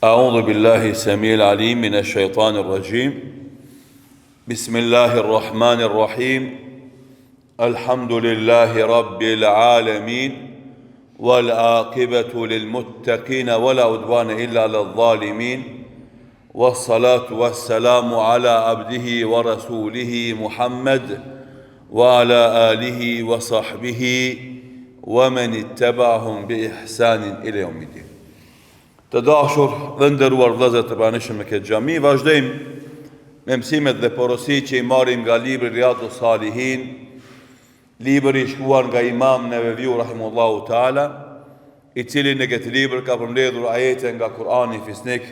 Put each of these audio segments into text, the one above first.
أعوذ بالله السميع العليم من الشيطان الرجيم بسم الله الرحمن الرحيم الحمد لله رب العالمين والعاقبة للمتقين ولا عدوان إلا على الظالمين والصلاة والسلام على عبده ورسوله محمد وعلى آله وصحبه ومن اتبعهم بإحسان إلى يوم الدين. Të dashur dhe nderuar vëllezër të pranishëm me këtë xhami, vazhdojmë me mësimet dhe porositë që i marrim nga libri Riyadus Salihin, libri i shkruar nga Imam Neveviu rahimahullahu taala, i cili në këtë libër ka përmbledhur ajete nga Kurani fisnik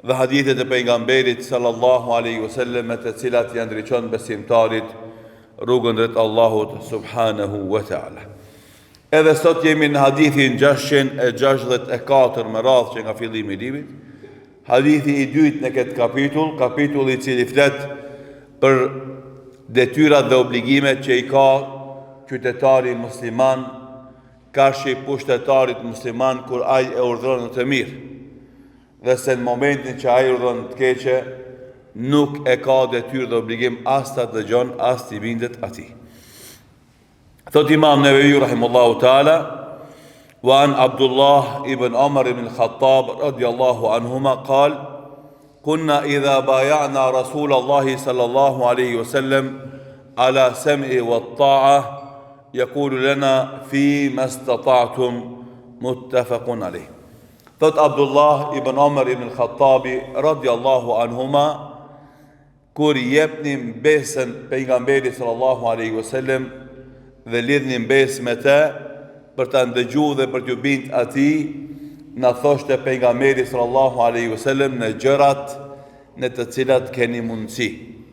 dhe hadithet e pejgamberit sallallahu alaihi wasallam, me të cilat i ndriçon besimtarit rrugën drejt Allahut subhanahu wa taala. Edhe sot jemi në hadithin 664 me radhë që nga fillimi i librit. Hadithi i dytë në këtë kapitulli i cili flet për detyrat dhe obligimet që i ka qytetari musliman karshi pushtetarit musliman kur ai e urdhëron të mirë, dhe se në momentin që ai urdhëron të keqe nuk e ka detyrë dhe obligim as ta dëgjon as t'i bindet atij. Thot Imam Neveviu rahimahullahu taala, wa an Abdullah ibn Umar ibn Khattab radiyallahu anhuma qal, kunna idha bay'na Rasulallahi sallallahu alayhi wasallam ala sam'i wa ta'a yaqulu lana fi ma istata'tum muttafaqun alayh. Thot Abdullah ibn Umar ibn Khattab radiyallahu anhuma, kur jepnim besën pejgamberit sallallahu alayhi wasallam dhe lidhnin besë me të për ta ndëgjuar dhe për t'u bindur atij, na thoshte pejgamberi sallallahu alaihi wasallam në gjërat në të cilat keni mundësi.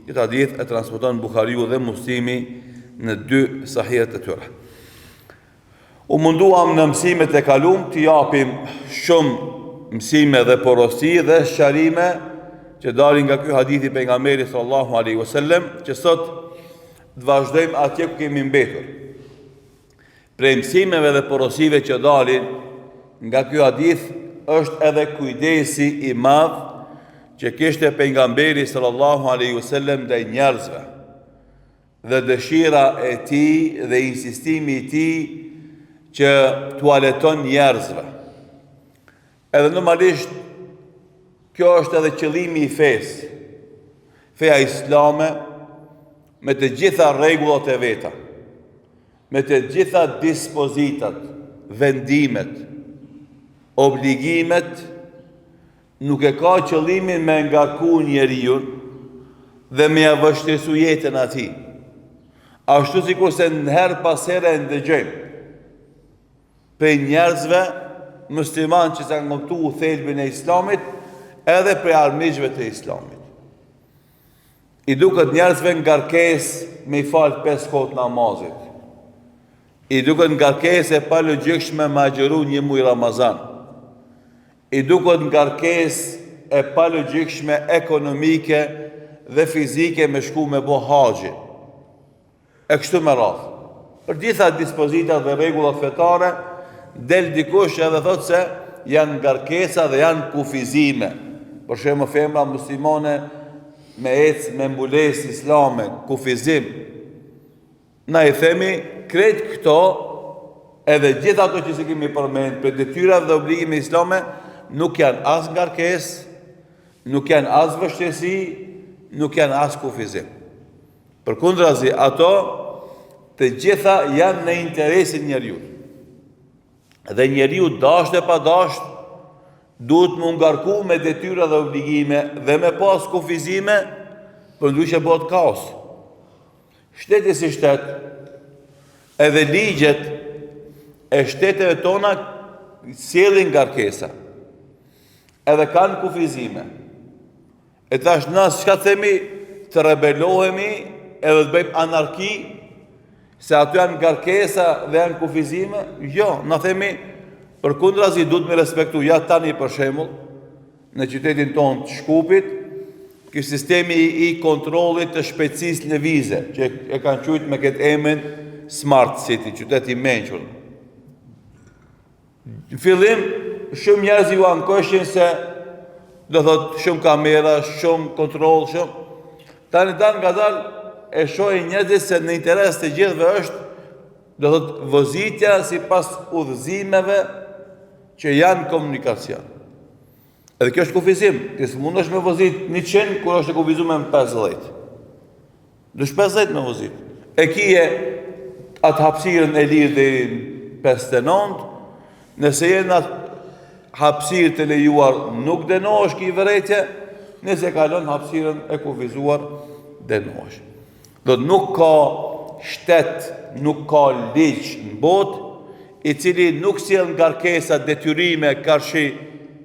Këtë hadith e transmeton Buhariu dhe Muslimi në dy sahihet e tyre. U munduam në mësimet e kaluam të japim shumë mësime dhe porosi dhe sqarime që dalin nga ky hadith i pejgamberit sallallahu alaihi wasallam, që sot të vazhdojmë atje ku kemi mbetur. Prej mësimeve dhe porosive që dalin nga ky hadith është edhe kujdesi i madh që kishte pejgamberi sallallahu alaihi wasallam ndaj njerëzve, dhe dëshira e tij dhe insistimi i tij që t'u leton njerëzve. Edhe normalisht kjo është edhe qëllimi i fesë. Feja islame me të gjitha rregullat e veta, me të gjitha dispozitat, vendimet, obligimet, nuk e ka qëllimin me ngarku njeriu dhe me ia vështirësu jetën atij. Ashtu sikurse her pas here ndëgjojmë për njerëzve musliman që kanë ngoptuar thelbin e Islamit, edhe për armiqve të Islamit. I duket njerëzve ngarkesë me i fal 5 kohë namazit. I duket ngarkesë e pa logjikshme me agjëru një muaj Ramazan. I duket ngarkesë e pa logjikshme ekonomike dhe fizike me shku me bo haxhi. E kështu me radhë. Për gjitha dispozitat dhe rregullat fetare, del dikush edhe thot se janë ngarkesa dhe janë kufizime. Për shembull, femra muslimane me ecë me mbulesë islame, kufizim. Na i themi krejt këto, edhe gjitha ato që se kemi përmend për detyrat dhe obligime islame, nuk janë as ngarkesë, nuk janë as vështirësi, nuk janë as kufizim. Përkundrazi, ato të gjitha janë në interesin njeriu. Dhe njeriu dashur e pa dashur duhet mu ngarku me detyra dhe obligime dhe me pas kufizime, përndryshe bëhet kaos. Shteti si shtet, edhe ligjet e shteteve tona sjellin ngarkesa, edhe kanë kufizime. E tash na çka themi, të rebelohemi edhe të bëjmë anarki, se aty janë ngarkesa dhe janë kufizime? Jo, na themi përkundrazi duhet me respektu. Ja tani për shembull, në qytetin tonë të Shkupit, ky sistemi i kontrollit të shpejtësisë lëvize, që e kanë quajtur me këtë emrin Smart City, qyteti i mençur. Në fillim, shumë njerëz ju ankoshin se do thot shumë kamera, shumë kontrol, shumë. Tani nga dal e shohin njerëzit se në interes të gjithëve është, do thot vozitja sipas udhëzimeve që janë komunikacion. Edhe kjo është kufizim, ti s'mund është me vozit 100 kur është e kufizuar me 50. Dush 50 me vozit. E kije atë hapësirën e lirë deri në 59, nëse jenë atë hapësirë të lejuar nuk dënohesh ki vërejtje, nëse kalon hapësirën e kufizuar dënohesh. Do të nuk ka shtet, nuk ka ligj në botë i cili nuk sjell ngarkesa detyrime karshi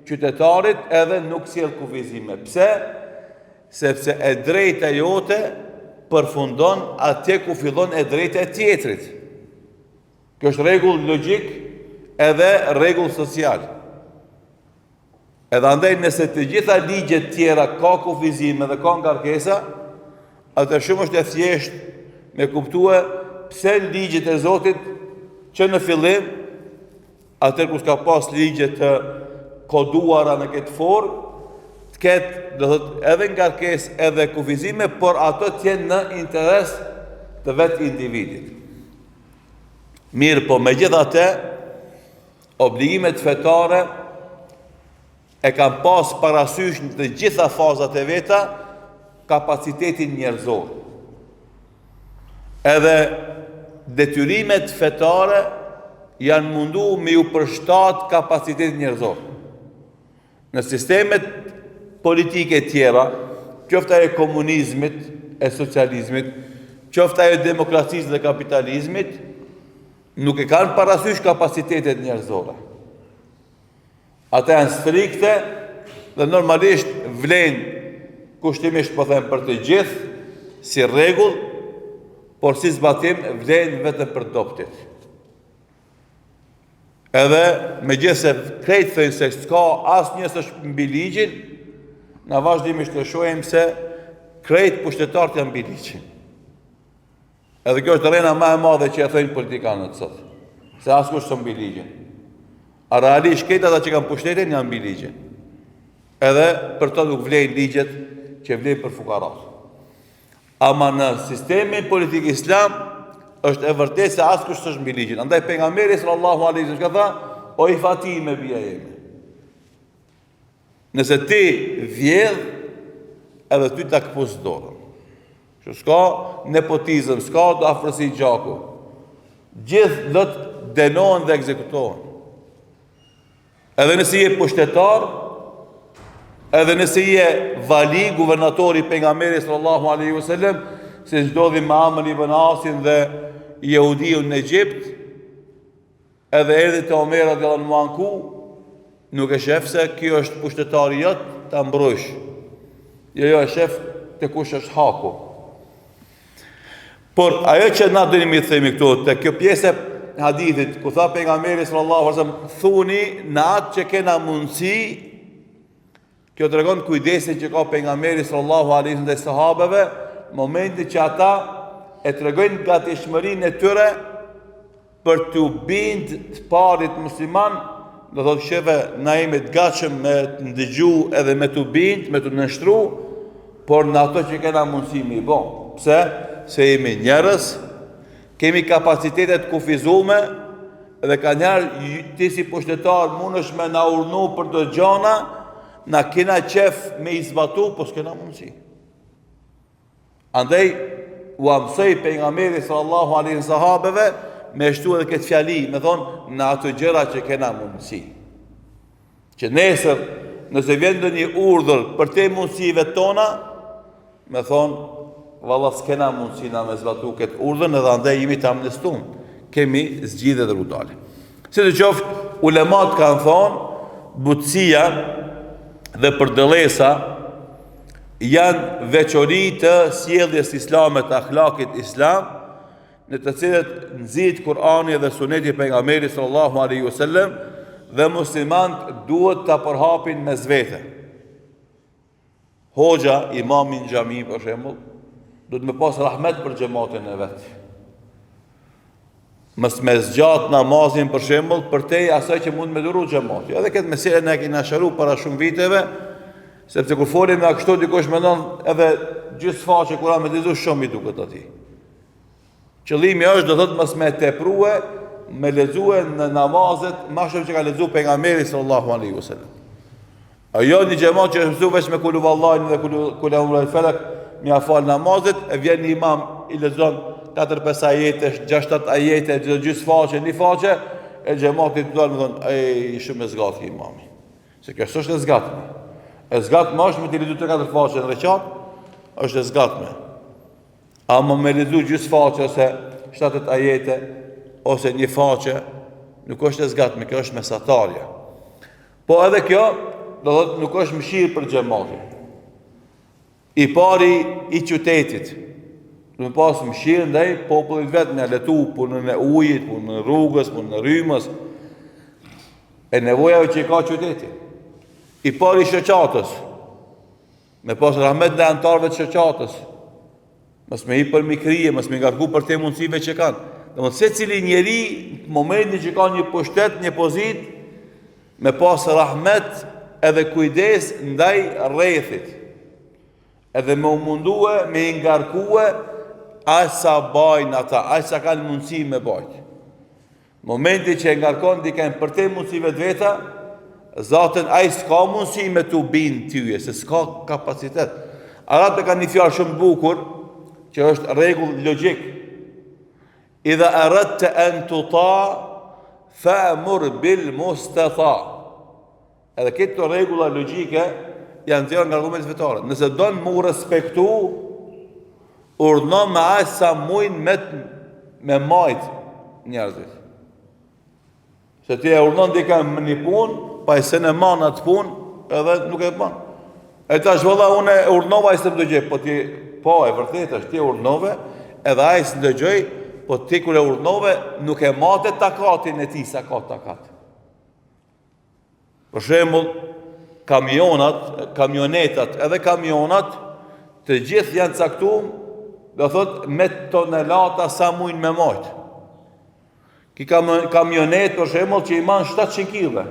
qytetarit edhe nuk sjell kufizime. Pse? Sepse e drejta jote përfundon atje ku fillon e drejta e tjetrit. Kjo është rregull logjik edhe rregull social. Edhe andaj nëse të gjitha ligjet tjera ka kufizime dhe ka ngarkesa, atë shumë është e thjesht me kuptue pse ligjet e Zotit që në fillim, atër ku s'ka pas ligjet të koduara në këtë formë, të ketë, do thot, edhe ngarkesë edhe kufizime, por ato t'jenë në interes të vetë individit. Mirë, po me gjithate, obligimet fetare e kam pas parasysh në të gjitha fazat e veta kapacitetin njerëzor. Edhe detyrimet fetare janë mundu me ju përshtat kapacitetin njerëzor. Në sistemet politike tjera, qofta e komunizmit, e socializmit, qofta e demokracisë dhe kapitalizmit, nuk e kanë parasysh kapacitetet njerëzore. Ata janë strikte dhe normalisht vlenë kushtimisht po them për të gjithë, si rregull, por si zbatim vlenë vetëm për doptit. Edhe me gjithë se krejtë thënë se s'ka asë njësë është mbi ligjin, në vazhdimisht të shohim se krejtë pushtetarët janë mbi ligjin. Edhe kjo është rena ma e madhe që e thënë politikanët sot, se asë kush së mbi ligjin. A realisht krejtë ata që kanë pushtetin janë mbi ligjin. Edhe për të nuk vlejnë ligjet që vlejnë për fukarat. Ama në sistemin politik islam, është e vërtet se asë kush është mbi ligjin. Andaj pejgamberi sallallahu alaihi wasallam ka thënë, o i fati me bia jemi. Nëse ti vjedh, edhe ty ta këpus dorën. Që s'ka nepotizëm, s'ka të afërsi gjaku. Gjithë do të denohen dhe ekzekutohen. Edhe nëse je pushtetar, edhe nëse je vali, guvernatori pejgamberit sallallahu alaihi wasallam, se çdodhi me Amr ibn Asin dhe Jehudiun në Egjipt, edhe erdhi te Omer radhiyallahu anhu, nuk e shef se kjo është pushtetari jot ta mbrojsh. Jo, e shef te kush është haku. Por ajo që na dëni mi themi këtu, te kjo pjesë e hadithit, ku tha pejgamberi sallallahu alaihi wasallam, thuni në atë që kena mundësi. Kjo të regon kujdesin që ka pejgamberi sallallahu alaihi wasallam dhe sahabeve, momenti që ata e të regojnë gatishmërinë e tyre për të bind të parit musliman, do thotë sheve na jemi të gatshëm me të ndëgju edhe me të bind, me të nështru, por në ato që kena mundësi mi bon. Pse? Se jemi njerëz, kemi kapacitetet kufizume, dhe ka njerë ti si pushtetar mund është me na urnu për të gjana, na kena qef me izbatu, po s'kena mundësi. Andaj, u amsoj pejgamberi sallallahu alaihi sahabeve me shtu edhe këtë fjali, me thonë në ato gjëra që kena mundësi. Që nesër, nëse vjen ndonjë urdhër për te mundësive tona, me thonë, valla s'kena mundësi na me zbatu këtë urdhër, edhe andaj jemi të amnestun, kemi zgjidhe dhe rudale. Si të qoftë, ulemat kanë thonë, butësia dhe përdëlesa janë veçori të sjelljes islame të akhlakit islam, në të cilët nxit Kur'ani dhe Suneti pejgamberit sallallahu alaihi wasallam, dhe muslimanët duhet ta përhapin mes vete. Hoxha, imami në xhami për shembull, duhet me pas rahmet për xhamatin e vet. Mos me zgjat namazin për shembull për te asaj që mund me duru xhamati. Edhe këtë meselë ne kemi shëruar para shumë viteve, Sepse kur folim nga kështu dikush mendon edhe gjithë faqe Kur'an me lezu shumë i duket atij. Qëllimi është do thotë mos me teprue, me lexue në namazet më shumë që ka lexuar pejgamberi sallallahu alaihi wasallam. Ajo një xhamat që mësu veç me kulu vallahin dhe kulu amrul falak, mi afal namazet e vjen një imam i lexon 4-5 ajete, 6-7 ajete, gjithë faqe, një faqe e xhamati të dalë më thon, ai shumë e zgatë imami. Se kjo është e zgatme. E zgatme është me të lexuar 3-4 faqe në rekat, është e zgatme. Ama me lexuar gjithë faqe ose 7 ajete ose një faqe, nuk është e zgatme, kjo është mesatarja. Po edhe kjo, do thotë nuk është mëshirë për xhamatin. I pari i qytetit, do të pas mëshirë ndaj popullit vetë, me letu punën e ujit, punën e rrugës, punën e rrymës, e nevojave që i ka qyteti. I pari i shoqatës, me pas rahmet ndaj antarëve të shoqatës, mos me i përmikrije, mos me ngarku për te mundësive që kanë. Domethënë secili njeri në momentin që ka një pushtet, një pozitë, me pas rahmet edhe kujdes ndaj rrethit. Edhe me mundue, me ngarkue aq sa bajnë ata, aq sa kanë mundësi me bajt. Momenti që e ngarkon dikën për te mundësive të veta, zatën ai s'ka mundësi me t'u bind tyje, se s'ka kapacitet. Arabët kanë një fjalë shumë bukur, që është rregull logjik. Idha aradta an tuta fa'mur bil mustata. Edhe këto rregulla logjike janë nxjerrë nga argumentet fetare. Nëse don mu respektu, urdhno me aq sa mujnë me majt njerëzit. Se ti e urdhnon dikën me një punë, pa i se në man atë punë, edhe nuk e ban. E tash valla unë e urdhnova ai s'e dëgjoj, po ti po e vërtet është ti urdhnove, edhe ai s'e dëgjoj, po ti kur e urdhnove nuk e mate takatin e tij sa ka takat. Për shembull, kamionetat, edhe kamionat, të gjithë janë caktuar, do thot me tonelata sa mujnë me majt. Ki kamionet, për shembull, që i man 700 kg.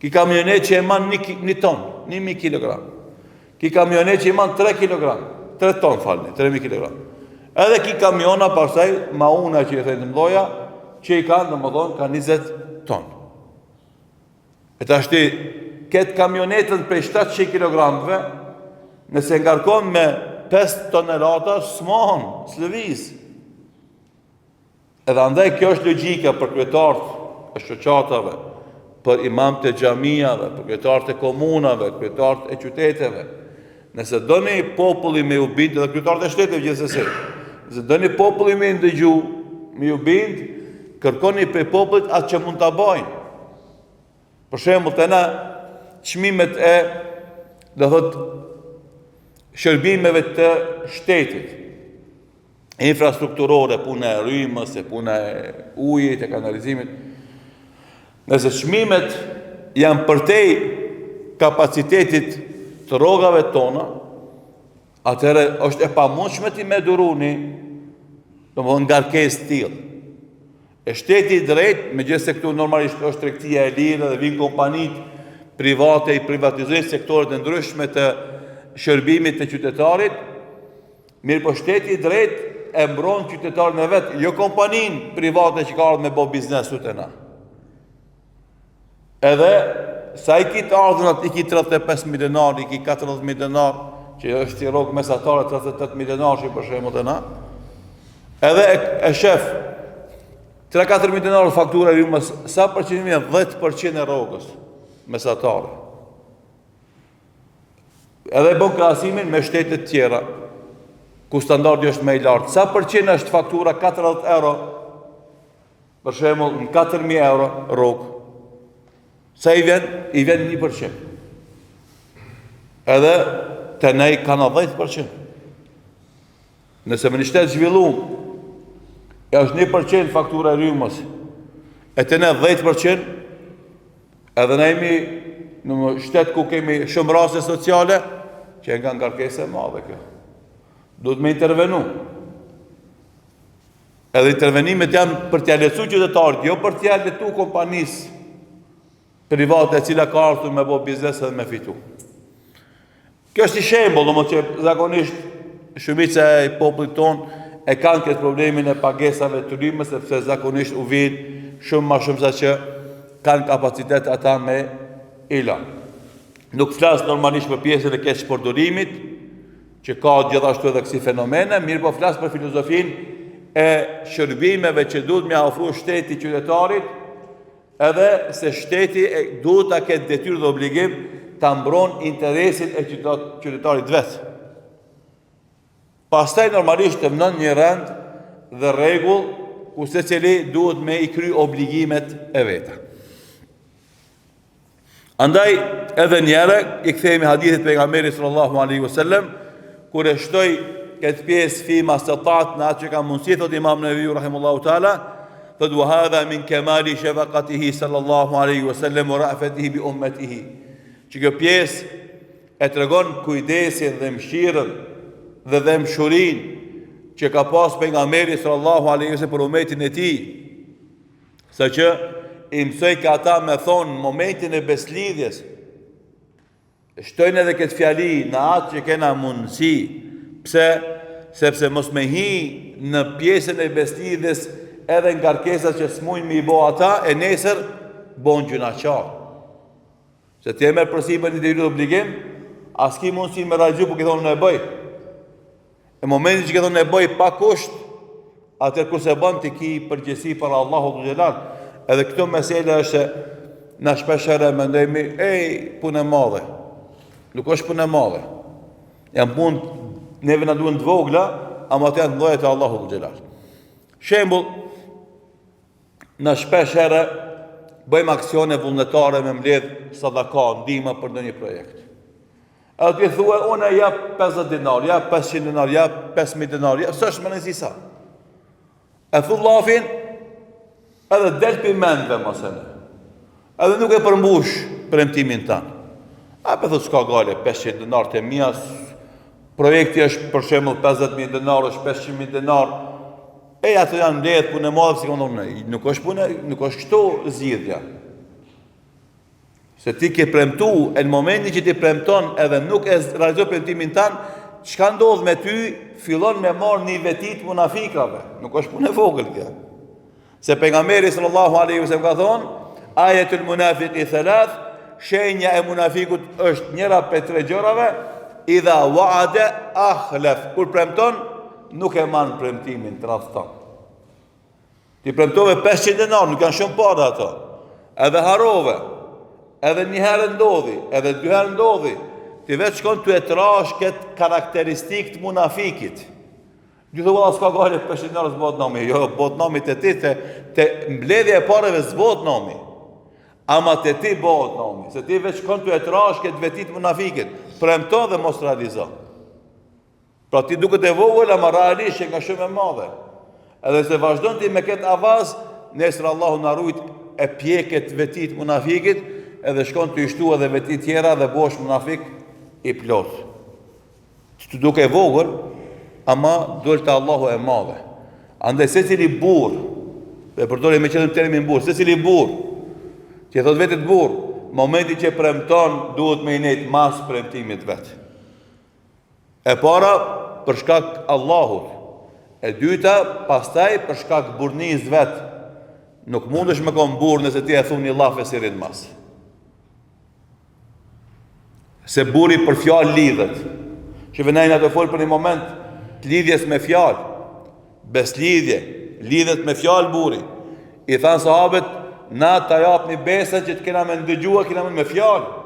Ki kamionet që i man 1 ton, 1000 kg. Ki kamionet që i man 3 kg, 3 ton falni, 3000 kg. Edhe ki kamiona pastaj mauna që i thënë të mdoja, që i kanë, domethënë, ka 20 ton. E tash ti këtë kamionetën për 700 kg, nëse ngarkon me 5 tonelata, s'mohon, s'lëviz. Edhe andaj kjo është logjika për kryetarët e shoqatave, për imamët e xhamiave, për kryetarët e komunave, kryetarët e qyteteve. Nëse doni populli me u bind, edhe kryetarët e shteteve gjithsesi. Nëse doni populli me ndëgju, me u bind, kërkoni prej popullit atë që mund ta bëjnë. Për shembull, të na çmimet e, do thot, shërbimeve të shtetit, infrastrukturore, puna e rrymës, puna e ujit, e kanalizimit. Nëse çmimet janë përtej kapacitetit të rrogave tona, atëherë është e pamundshme ti me duruni, domethënë ngarkesë të tillë. E shteti i drejt, megjithëse këtu normalisht është tregtia e lirë dhe vijnë kompanitë private i privatizojnë sektorët e ndryshme të shërbimit të qytetarit, mirë po shteti i drejt e mbron qytetarin e vet, jo kompaninë private që ka ardhur me bë biznesut e na. Edhe sa i kitë ardhunat, i ki 35.000 denar, i ki 40.000 denar, që është i rrogë mesatare 38.000 denar që për shembull e na. Edhe e shef 3-4.000 denar faktura e rrymës, sa përqendrimi është 10% e rrogës mesatare. Edhe e bën krahasimin me shtetet tjera, ku standardi është më i lartë. Sa përqendër është faktura 40 euro, për shembull, në 4.000 euro rrogë. Sa i vjen? I vjen 1%. Edhe të nej kanë 10%. Nëse me një shtet zhvilluar, është 1% faktura e rrymës, e të ne 10%, edhe ne jemi në shtet ku kemi shumë raste sociale, që nga ngarkesa e madhe kjo. Duhet me intervenu. Edhe intervenimet janë për t'ia lehtësuar qytetarit, jo për t'ia lehtësuar kompanisë private e cila ka ardhur me bë biznes edhe me fitu. Kjo është i shembull, domethënë që zakonisht shumica e popullit ton e kanë këtë problemin e pagesave të rrymës, sepse zakonisht u vin shumë më shumë sa që kanë kapacitet ata me ila. Nuk flas normalisht për pjesën e keq përdorimit, që ka gjithashtu edhe kësi fenomene, mirë po flas për filozofinë e shërbimeve që duhet me ofru shteti qytetarit, edhe se shteti duhet ta ketë detyrë dhe obligim ta mbron interesin e qytetarit vetë. Pastaj normalisht të mënon një rend dhe rregull ku secili duhet me i kry obligimet e veta. Andaj edhe njëre i kthehemi hadithit pejgamberit sallallahu alaihi wasallam kur e shtoi këtë pjesë fi mastatat në atë që ka mundësi, thot Imam Nevevi rahimahullahu taala, thot wa hadha min kamali shafaqatihi sallallahu alaihi wasallam wa ra'fatihi bi ummatihi. Që kjo pjesë e tregon kujdesin dhe mëshirën dhe dëmshurinë që ka pas pejgamberi sallallahu alaihi wasallam për ummetin e tij. Saqë i mësoj ka ata me thonë në momentin e beslidhjes, shtojnë edhe këtë fjali në atë që kena mundësi. Pse? Sepse mos me hi në pjesën e beslidhjes edhe në ngarkesat që s'mujnë me i bo ata, e nesër bon gjunaqar. Se ti e merë përsipër një detyrë obligim, as ki mundësi me realizu për këtë thonë në e bëj. E momentin që këtë thonë në e bëj pa kusht, atër kur se bën të ki përgjësi për Allahu të gjelar. Edhe këto mesele është në shpeshere me ndojmi, punë e madhe. Nuk është punë e madhe. Janë punë, neve në duhen të vogla, ama të janë të mdojet e Allahu të gjelar. Shembull, në shpeshere bëjmë aksione vullnetare me mbledh sadaka, ndihma për ndonjë projekt. Edhe ti thua, unë jap 50 dinar, jap 500 dinar, jap 5000 dinar, s'është më nësi sa. E thu llafin, edhe del për mendve mësene. Edhe nuk e përmbush premtimin tanë. A për thot s'ka gale, 500 dinar të mija, projekti është për shembull 50.000 dinar, është 500.000 dinar, ato janë mbledh punë e madhe, si këndonë, nuk është punë, nuk është kështu zgjidhja. Se ti ke premtu, e në momentin që ti premton edhe nuk e realizoj premtimin tanë, çka ndodh me ty, fillon me marrë një vetit munafikave. Nuk është punë e vogël kjo. Se pejgamberi sallallahu alaihi wasallam ka thonë, ayatul munafiqi thalath, shenja e munafikut është njëra prej tre gjërave, idha wa'ada akhlaf. Kur premton, nuk e man premtimin të rafton. Ti premtove 500 dinar, nuk janë shumë para ato. Edhe harove, edhe një herë ndodhi, edhe dy herë ndodhi. Ti vetë shkon të e trash këtë karakteristik të munafikit. Gjithë valla s'ka gale 500 dinar s'bot nami. Jo, bot nami të ti, të mbledhje e pareve s'bot nami. Ama të ti bot nami. Se ti vetë shkon të e trash këtë vetit munafikit. Premton dhe mos realizo. Pra ti duket e vogël, ama realisht që nga shumë e madhe. Edhe se vazhdon ti me këtë avaz, nesër Allahu na rujt e pjeket vetit munafikit, edhe shkon të ishtu edhe vetit tjera dhe bosh munafik i plot. Të duke e vogël, ama dole të Allahu e madhe. Andaj se cili bur, dhe përdori me qëllim termin bur, se cili bur, që thot vetit bur, momenti që premton, duhet me i nejt mas premtimit vetë. E para, për shkak Allahut. E dyta, pastaj, për shkak burniz vetë. Nuk mundesh me kom burë nëse ti e thunë një laf e sirin mas. Se buri për fjalë lidhet. Që vënajnë atë folë për një moment të lidhjes me fjalë. Beslidhje, lidhet me fjalë buri. I thanë sahabët, na ta jap një besën që të kena me ndëgjua, kena me fjalë.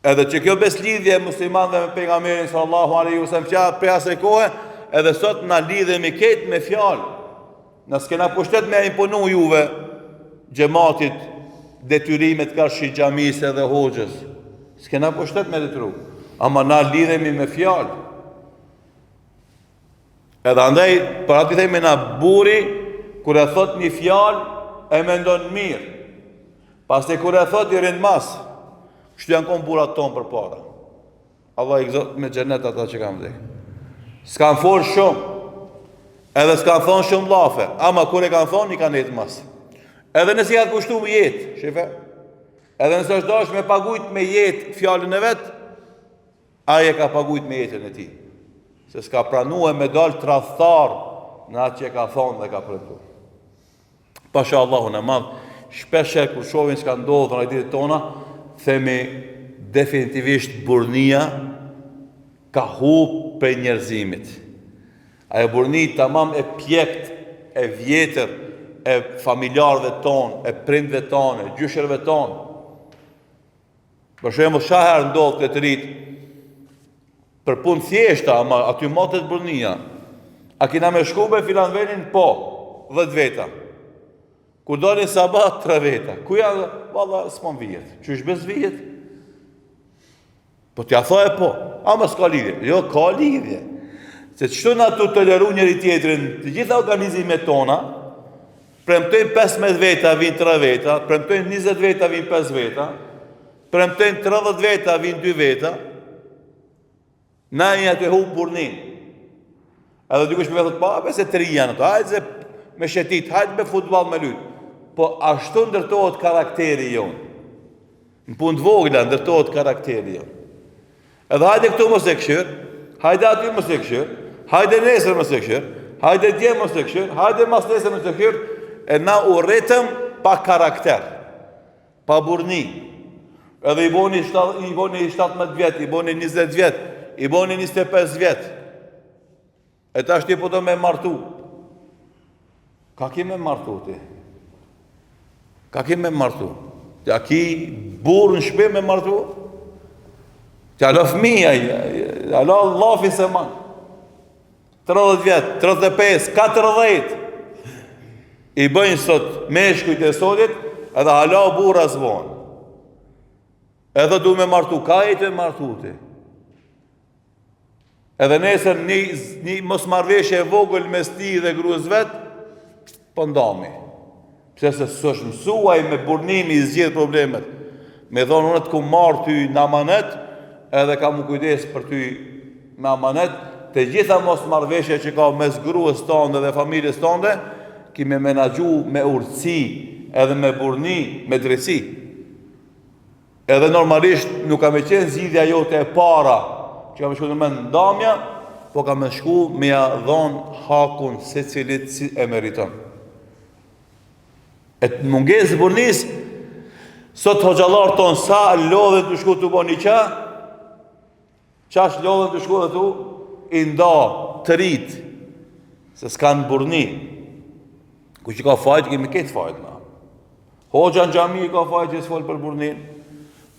Edhe që kjo beslidhje muslimanëve me pejgamberin sallallahu alaihi wasallam për asaj kohe, edhe sot na lidhemi këtë me fjalë. Na s'kena pushtet me imponu juve xhamatit detyrimet karshi xhamisë dhe hoxhës. S'kena pushtet me detyru, ama na lidhemi me fjalë. Edhe andaj për atë themi na buri kur e thot një fjalë e mendon mirë. Pastaj kur e thot i rind mas. Kështu janë konë burat tonë për para. Allah i gëzot me xhenet ata që kam dhe. S'kan folë shumë, edhe s'kan thonë shumë lafe, ama kur e kanë thonë, i kanë jetë mas. Edhe nësi ka të kushtu më jetë, shife, Edhe nëse është dash me pagujt me jetë fjalën e vet, ai e ka pagujt me jetën e tij. Se s'ka pranuar me dal tradhtar në atë që ka thonë dhe ka premtuar. Pasha Allahun e madh, shpesh kur shohin çka ndodh në ditët tona, themi definitivisht burnia ka hup për njerëzimit. Ajo burni tamam e pjekt, e vjetër, e familjarëve tonë, e prindve tonë, e gjyshërve tonë. Për shembull, shaher ndodh të rit për punë thjeshta, ama aty motet burnia. A kina me shku me filan venin? Po, 10 veta. Kur doni sabat 3 veta. Ku janë? Valla s'pon vijet. Qysh bez vijet? Po t'ja thoje po, ama s'ka lidhje. Jo, ka lidhje. Se qëtu na tu toleru njëri tjetrin, të gjitha organizimet tona, premtojnë 15 veta, vinë 3 veta, premtojnë 20 veta, vinë 5 veta, premtojnë 30 veta, vinë 2 veta, na një të hu burnin. Edhe dikush me thot, pa, se 3 janë ato, hajtë se me shetit, hajtë me futbol me lyt. Po ashtu ndërtohet karakteri jonë. Në punë të vogla ndërtohet karakteri jonë. Edhe hajde këtu mos e këshir, hajde aty mos e këshir, hajde nesër mos e këshir, hajde dje mos e këshir, hajde mas nesër mos e këshir, e na u rritëm pa karakter, pa burni. Edhe i boni 17 vjet, i boni 20 vjet, i boni 25 vjet. E tash ti po do me martu. Ka ki me martu ti? Ka ki me martu? Ja ki burë në shpe me martu? Tja lo fëmija, alo lafi se man. 30 vjet, 35, 40. I bëjnë sot meshkujt e sotit, edhe hala burë asbon. Edhe du me martu, ka e të martu ti? Edhe nesër një mos marrëveshje e vogël mes ti dhe gruas vet, po ndami. Pse se s'është mësuaj me burnimi i zgjidh problemet. Me thonë unë të ku marrë ty në amanet, edhe ka mu kujdes për ty me amanet, të gjitha mos marrëveshje që ka mes gruas tonë dhe familjes tonë, ki me menagju me urtësi, edhe me burni, me drejtësi. Edhe normalisht nuk ka me qenë zgjidhja jote e para, që ka me shku në me ndamja, po ka me shku me ja dhonë hakun se cilit si e meriton. E të mungesë burnis, sot hoxalar tonë sa lodhe të shku të bo një qa, qash lodhe të shku dhe tu, i nda, të rritë, se s'kanë burni. Ku që ka fajtë, kemi ketë fajtë na. Hoxha në gjami ka fajtë që s'folë për burnin.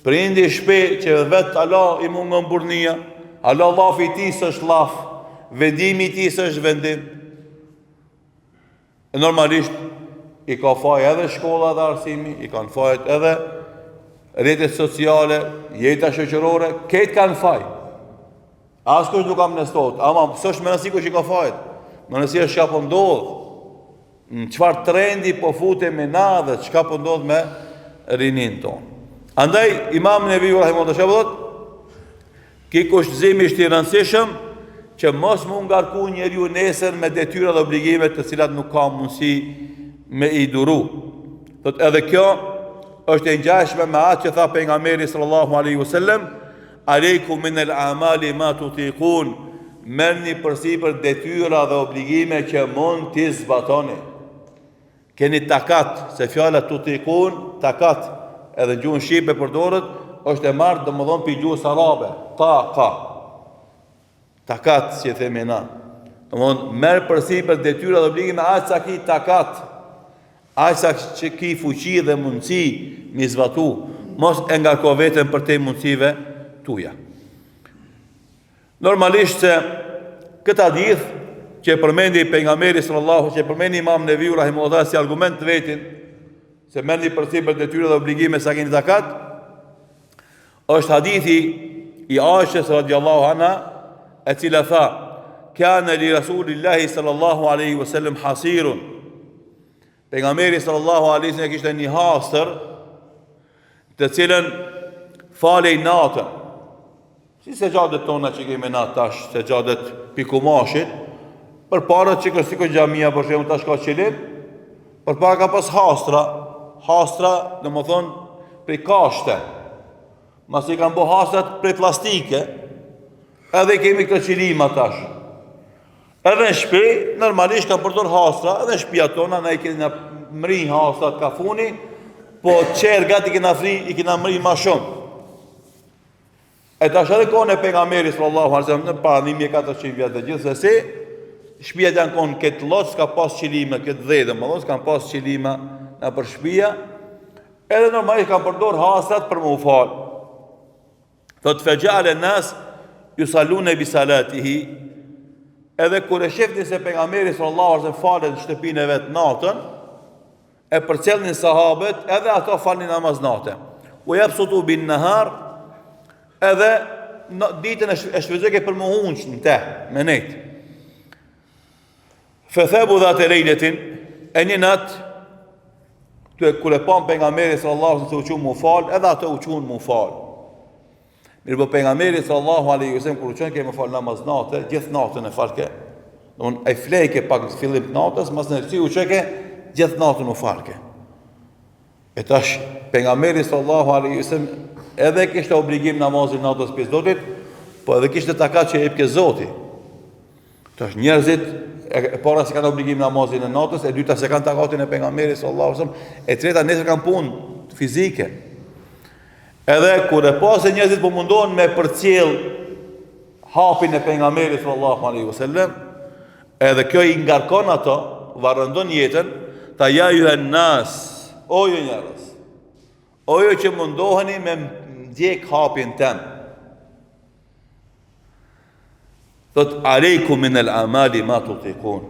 Prindi shpe që vetë Allah i mungën burnia, Allah lafi ti s'është laf, vendimi ti s'është vendim. E normalisht, i ka fajt edhe shkolla dhe arsimi, i kanë fajt edhe rrjetet sociale, jeta shoqërore, këtë kanë fajt. Askush nuk kam nestot, ama s'është me nësi kush i ka fajt. Me nësi është çka po ndodh, në çfarë trendi po futemi na dhe çka po ndodh me rinin tonë. Andaj, Imam Neviu rahimahullahu ta'ala ki kushtëzimisht i rëndësishëm që mos mu ngarku njeriu nesër me detyra dhe obligimet të cilat nuk ka mundësi me i duru. Thot edhe kjo është e ngjashme me atë që tha pejgamberi sallallahu alaihi wasallam, aleikum min al-amali ma tutiqun, merrni përsipër detyra dhe obligime që mund t'i zbatoni. Keni takat, se fjala tutiqun, takat, edhe në gjuhën shqipe përdoret, është e marrë domethënë pi gjuhës arabe, taqa. Takat, si e themi na. Domethënë merr përsipër detyra dhe obligime aq sa ki takat. Aq sa që ki fuqi dhe mundësi mi zbatu, mos e ngarko veten për te mundësive tuja. Normalisht se këtë hadith që përmendi pejgamberi sallallahu, që përmendi Imam Neviu rahimahullahu si argument të vetin, se merrni përsipër detyra dhe obligime sa keni zakat, është hadithi i Aishës radhiyallahu anha, e cila tha, kana li Rasulillahi sallallahu alaihi wasallam hasirun. Pejgamberi sallallahu alaihi wasallam kishte një hastër, të cilën falej natën. Si sejadet tona që kemi natë tash, sejadet pikumashit, për para që kërë si këtë gjamia, për shemë tash ka qëllim, për para ka pas hastra, në më thonë, prej kashte, mas i kanë bo hasrat prej plastike, edhe kemi këtë qilima tash. Edhe në shpi, normalisht kanë përdor hasra, edhe në shpia tona, ne i kena mri hasrat ka funi, po qerë gati i kena mri ma shumë. E tash edhe kone pejgamberi sallallahu alaihi wasallam, në para 1400 vjetë dhe gjithë, se si, shpijat janë konë këtë lotë, s'ka pas qilime, këtë dhejdhe, më lotë, s'ka pas qilime në për shpija, edhe normalisht kanë përdor hasrat për më u falë. Thot fejale nas ju salune bisalatihi, edhe kur e shifni se pejgamberi sallallahu alaihi wasallam falet në shtëpinë e vet natën, e përcjellnin sahabët, edhe ato falnin namaz natën. U yabsutu bin nahar, edhe ditën e shfrytëzoi për më hunç në te, me net. Fethabu dhatë lejletin, e një natë, kur e pan pejgamberi sallallahu alaihi wasallam se u qun mu fal, edhe ato u qun mu fal. Mirë po pejgamberi sallallahu alaihi wasallam kur u qen ke më fal namaz natë, gjithë natën e falke. Domthon ai flejke pak në fillim të natës, mas në si u çeke gjithë natën u falke. E tash pejgamberi sallallahu alaihi wasallam edhe kishte obligim namazin natës pas zotit, po edhe kishte takat që e jep ke Zoti. Tash njerëzit e para se kanë obligim namazin e natës, e dyta se kanë takatin e pejgamberit sallallahu alaihi wasallam, e treta nesër kanë punë fizike. Edhe kur e pasë njerëzit po mundohen me përcjell hapin e pejgamberit sallallahu alaihi wasallam, edhe kjo i ngarkon ato, varrëndon jetën, ta ja ju nas, o ju njerëz, o ju që mundoheni me ndjek hapin tem. Thot alejkum min al-amali ma tutiqun.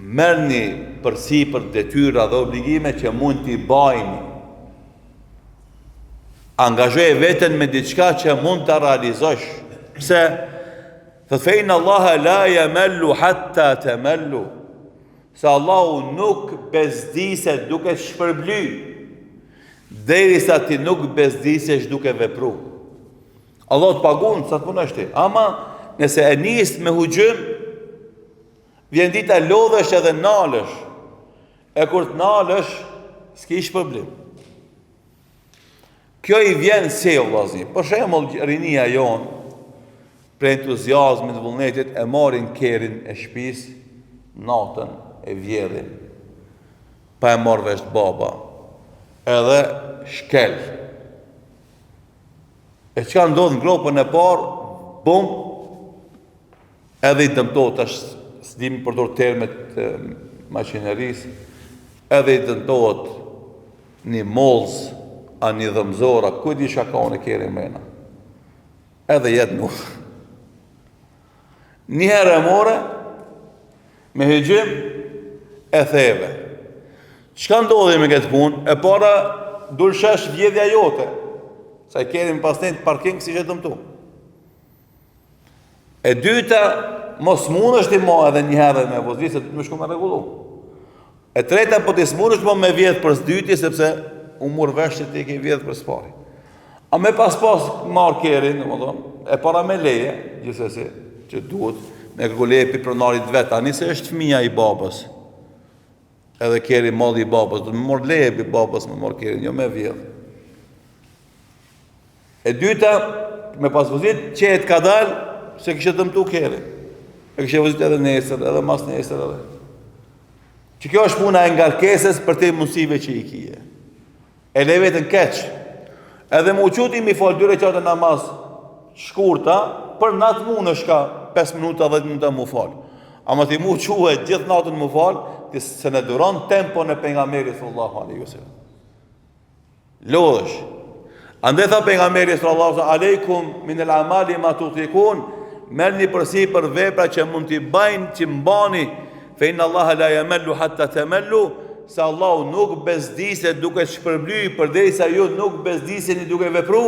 Merrni përsipër detyra dhe obligime që mund t'i bajni. Angazhoje veten me diçka që mund ta realizosh. Pse? Thot fe inna Allaha la yamallu hatta tamallu. Se Allahu nuk bezdiset duke shpërbly, derisa ti nuk bezdisesh duke vepru. Allah të pagun sa të punosh ti. Ama nëse e nis me hujim, vjen dita lodhesh edhe nalësh. E kur të nalësh, s'ki shpërblim. Kjo i vjen se vllazni. Për shembull, rinia jon, për entuziazmin e vullnetit, e marrin kerrin e shtëpisë natën e vjedhin. Pa e marrë vesh baba. Edhe shkel. E çka ndodh në gropën e parë, bum, edhe i dëmtohet, tash s'dim përdor termet të maqinerisë, edhe i dëmtohet një mollz, a një dhëmzora, ku di shka ka unë e keri mrena. Edhe jetë nuk. Njëherë e more, me hëgjim, e theve. Qka ndodhi me këtë punë? E para, dulshesh vjedhja jote. Sa i keri më pasnit parking, si që dëmtu. E dyta, mos mund është i ma edhe njëherë me vozdi, se të më shku me regullu. E treta, po të smun është me vjedhë për s'dyti, sepse u mur vesh që ti ke vjedhë për s'pari. A me pas marë kerin, e para me leje, gjithsesi, që duhet, me kërku leje për pronarit vetë, ani se është fëmija i babës, edhe keri madhi i babës, du me mor leje për babës, me mor kerin, jo me vjedhë. E dyta, me pas vëzit, që e t'ka dalë, se kështë dëmtu kerin. E kështë vëzit edhe nesër, edhe mas nesër, edhe. Që kjo është puna e ngarkeses për te mësive që i kije. E le vetën keq. Edhe mu quti mi falë 2 rekate namaz shkurta, për natë mund është ka 5 minuta, 10 minuta mu falë. Ama ti mu quhet gjithë natën mu falë, ti se ne duron tempo në pejgamberit sallallahu alaihi wasallam. Lodhësh. Andaj tha pejgamberi sallallahu alaihi wasallam, aleikum min al-amali ma tutiqun, merrni përsipër vepra që mund t'i bajnë, që mbani, fe inna Allaha la yamallu hatta tamallu, se Allahu nuk bezdiset duke shpërbly, përderisa ju nuk bezdiseni duke vepru,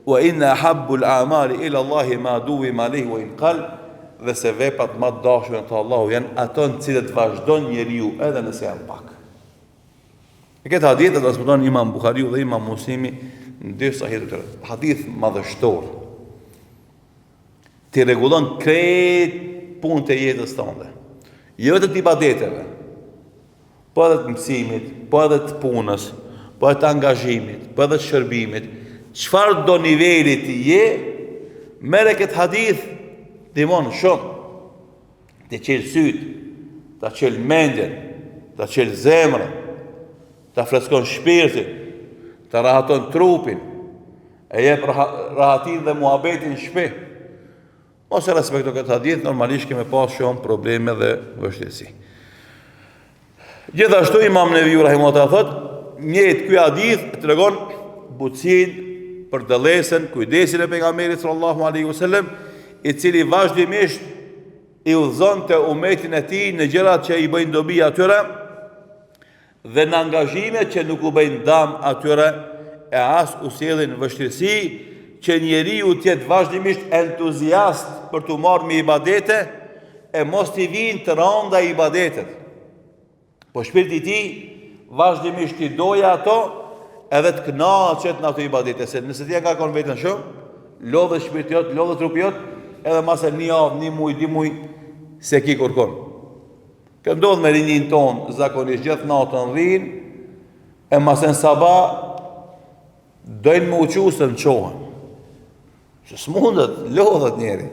wa inna habbul a'mali ila Allahi ma duwim alayhi wa in qal, dhe se veprat më të dashura te Allahu janë ato në cilët vazhdon njeriu edhe nëse janë pak. E këtë hadith e transmeton Imam Buhariu dhe Imam Muslimi në dy sahih të tjerë. Hadith madhështor. Ti rregullon krejt punët e jetës tënde. Jo vetëm të ibadeteve, po edhe të mësimit, po edhe të punës, po edhe të angazhimit, po edhe të shërbimit, çfarë do niveli ti je, merre këtë hadith, ndihmon shumë. Të qelë sytë, të qelë mendjen, të qelë zemrën, të freskon shpirtin, të rahaton trupin, e jep rahatin dhe muhabetin shpi. Ose respekto këtë hadith, normalisht keme pas shumë probleme dhe vështirësi. Gjithashtu Imam Neveviu rahimahullah thot, njëjtë ky hadith tregon butësinë, përdallësen, kujdesin e pejgamberit sallallahu alaihi wasallam, i cili vazhdimisht i udhëzonte umetin e tij në gjërat që i bëjnë dobi atyre dhe në angazhime që nuk u bëjnë dam atyre, e as u sjellin vështirësi që njeriu të jetë vazhdimisht entuziast për të marrë me ibadete e mos t'i vinë të rënda ibadetet. Po shpirti i tij vazhdimisht i doja ato edhe të kënaqet në ato ibadete, se nëse ti e ngarkon veten shumë, lodhe shpirti jot, lodhe trupi jot, edhe mas e një javë, një muj, dy muj, se ki kërkon. Kjo ndodh me rinjin ton, zakonisht gjithë natën rrin, e mas e në sabah, dojnë më uqu se në qohën. Që s'mundet, lodhet njeri.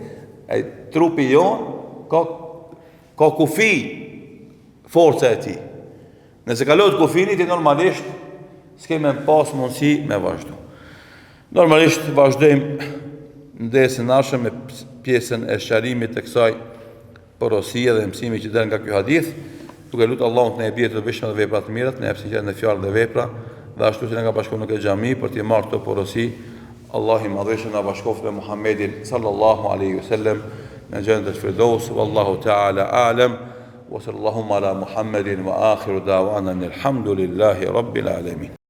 E trupi jonë, ka kufi forca e ti. Nëse ka lodhë kufini, ti normalisht s'keme në pas mundësi me vazhdu. Normalisht vazhdojmë në desin nashë me pjesën e shqarimit të kësaj porosie dhe mësimi që del nga ky hadith, duke lutë Allahun të ne bjerë të vishme dhe vepra të mirët, ne epsi që në fjallë dhe vepra, dhe ashtu që ne nga bashku në këtë xhami për t'i marrë të porosi. Allah i madhëshë nga bashkoft me Muhammedin sallallahu alaihi wasallam në gjendet Firdaus, wallahu ta'ala a'lam, wa sallallahu ala Muhammedin wa akhiru da'wana alhamdulillahi rabbil alamin.